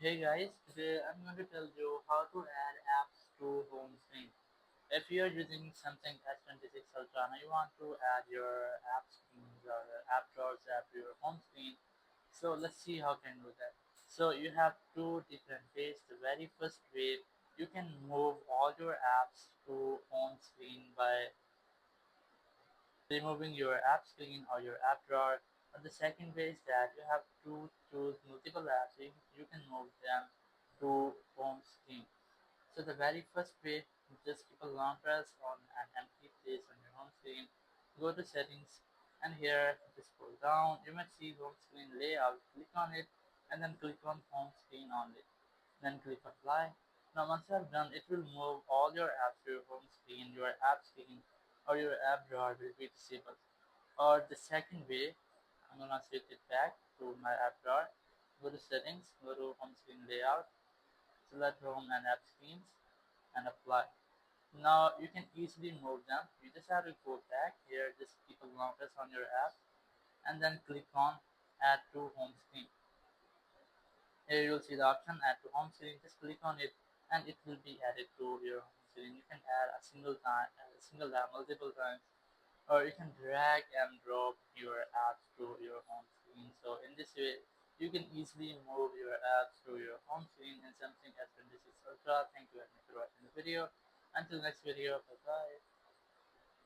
Hey guys, today I'm going to tell you how to add apps to home screen. If you're using Samsung S26 Ultra and you want to add your app screens or app drawers at your home screen, so let's see how can do that. So you have two different ways. The very first way, you can move all your apps to home screen by removing your app screen or your app drawer. And the second way is that you have to choose multiple apps. You can move them to home screen. So the very first way, just keep a long press on an empty place on your home screen. Go to settings and here just scroll down. You might see home screen layout. Click on it and then click on home screen only. Then click apply. Now once you have done, it will move all your apps to your home screen, your app screen or your app drawer will be disabled. Or the second way, I'm gonna switch it back to my app drawer. Go to settings, go to home screen layout, select home and app screens and apply. Now you can easily move them. You just have to go back here, just keep a long press on your app and then click on add to home screen. Here you'll see the option add to home screen. Just click on it and it will be added to your home screen. You can add a single time, multiple times, or you can drag and drop your apps to your home screen. So in this way, you can easily move your apps to your home screen in Samsung S26 Ultra. Thank you very much for watching the video. Until next video, bye bye.